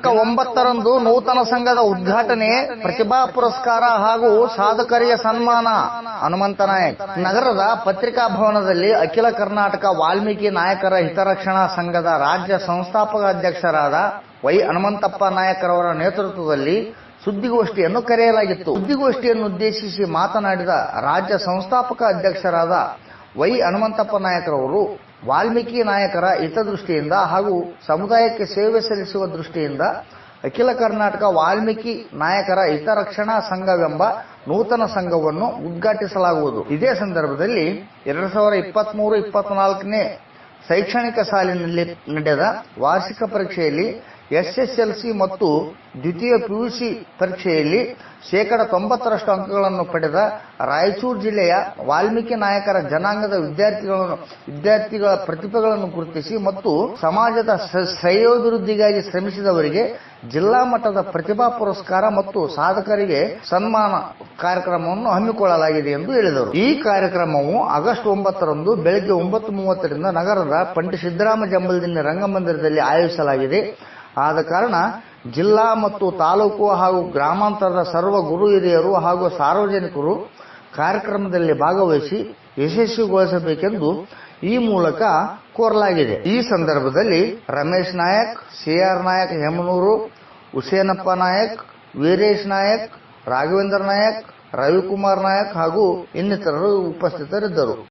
ದಿನಾಂಕ 9ರಂದು ನೂತನ ಸಂಘದ ಉದ್ಘಾಟನೆ, ಪ್ರತಿಭಾ ಪುರಸ್ಕಾರ ಹಾಗೂ ಸಾಧಕರಿಗೆ ಸನ್ಮಾನ. ಹನುಮಂತ ನಾಯಕ್ ನಗರದ ಪತ್ರಿಕಾ ಭವನದಲ್ಲಿ ಅಖಿಲ ಕರ್ನಾಟಕ ವಾಲ್ಮೀಕಿ ನಾಯಕರ ಹಿತರಕ್ಷಣಾ ಸಂಘದ ರಾಜ್ಯ ಸಂಸ್ಥಾಪಕ ಅಧ್ಯಕ್ಷರಾದ ವೈ ಹನುಮಂತಪ್ಪ ನಾಯಕರವರ ನೇತೃತ್ವದಲ್ಲಿ ಸುದ್ದಿಗೋಷ್ಠಿಯನ್ನು ಕರೆಯಲಾಗಿತ್ತು. ಸುದ್ದಿಗೋಷ್ಠಿಯನ್ನು ಉದ್ದೇಶಿಸಿ ಮಾತನಾಡಿದ ರಾಜ್ಯ ಸಂಸ್ಥಾಪಕ ಅಧ್ಯಕ್ಷರಾದ ವೈ ಹನುಮಂತಪ್ಪ ನಾಯಕರವರು, ವಾಲ್ಮೀಕಿ ನಾಯಕರ ಹಿತದೃಷ್ಟಿಯಿಂದ ಹಾಗೂ ಸಮುದಾಯಕ್ಕೆ ಸೇವೆ ಸಲ್ಲಿಸುವ ದೃಷ್ಟಿಯಿಂದ ಅಖಿಲ ಕರ್ನಾಟಕ ವಾಲ್ಮೀಕಿ ನಾಯಕರ ಹಿತರಕ್ಷಣಾ ಸಂಘವೆಂಬ ನೂತನ ಸಂಘವನ್ನು ಉದ್ಘಾಟಿಸಲಾಗುವುದು. ಇದೇ ಸಂದರ್ಭದಲ್ಲಿ 2023-24ನೇ ಶೈಕ್ಷಣಿಕ ಸಾಲಿನಲ್ಲಿ ನಡೆದ ವಾರ್ಷಿಕ ಪರೀಕ್ಷೆಯಲ್ಲಿ ಎಸ್ಎಸ್ಎಲ್ಸಿ ಮತ್ತು ದ್ವಿತೀಯ ಪಿಯುಸಿ ಪರೀಕ್ಷೆಯಲ್ಲಿ 90% ಅಂಕಗಳನ್ನು ಪಡೆದ ರಾಯಚೂರು ಜಿಲ್ಲೆಯ ವಾಲ್ಮೀಕಿ ನಾಯಕರ ಜನಾಂಗದ ವಿದ್ಯಾರ್ಥಿಗಳ ಪ್ರತಿಭೆಗಳನ್ನು ಗುರುತಿಸಿ ಮತ್ತು ಸಮಾಜದ ಶ್ರೇಯೋಭಿವೃದ್ಧಿಗಾಗಿ ಶ್ರಮಿಸಿದವರಿಗೆ ಜಿಲ್ಲಾ ಮಟ್ಟದ ಪ್ರತಿಭಾ ಪುರಸ್ಕಾರ ಮತ್ತು ಸಾಧಕರಿಗೆ ಸನ್ಮಾನ ಕಾರ್ಯಕ್ರಮವನ್ನು ಹಮ್ಮಿಕೊಳ್ಳಲಾಗಿದೆ ಎಂದು ಹೇಳಿದರು. ಈ ಕಾರ್ಯಕ್ರಮವು ಆಗಸ್ಟ್ 9ರಂದು ಬೆಳಗ್ಗೆ 9:30ರಿಂದ ನಗರದ ಪಂಡಿತ ಸಿದ್ದರಾಮ ಜಂಬಲ್ದಿನ್ನಿ ರಂಗಮಂದಿರದಲ್ಲಿ ಆಯೋಜಿಸಲಾಗಿದೆ. ಆದ ಕಾರಣ ಜಿಲ್ಲಾ ಮತ್ತು ತಾಲೂಕು ಹಾಗೂ ಗ್ರಾಮಾಂತರದ ಸರ್ವ ಗುರು ಹಿರಿಯರು ಹಾಗೂ ಸಾರ್ವಜನಿಕರು ಕಾರ್ಯಕ್ರಮದಲ್ಲಿ ಭಾಗವಹಿಸಿ ಯಶಸ್ವಿಗೊಳಿಸಬೇಕೆಂದು ಈ ಮೂಲಕ ಕೋರಲಾಗಿದೆ. ಈ ಸಂದರ್ಭದಲ್ಲಿ ರಮೇಶ್ ನಾಯಕ್, ಸಿಆರ್ ನಾಯಕ್ ಹೆಮನೂರು, ಹುಸೇನಪ್ಪ ನಾಯಕ್, ವೀರೇಶ್ ನಾಯಕ್, ರಾಘವೇಂದ್ರ ನಾಯಕ್, ರವಿಕುಮಾರ್ ನಾಯಕ್ ಹಾಗೂ ಇನ್ನಿತರರು ಉಪಸ್ಥಿತರಿದ್ದರು.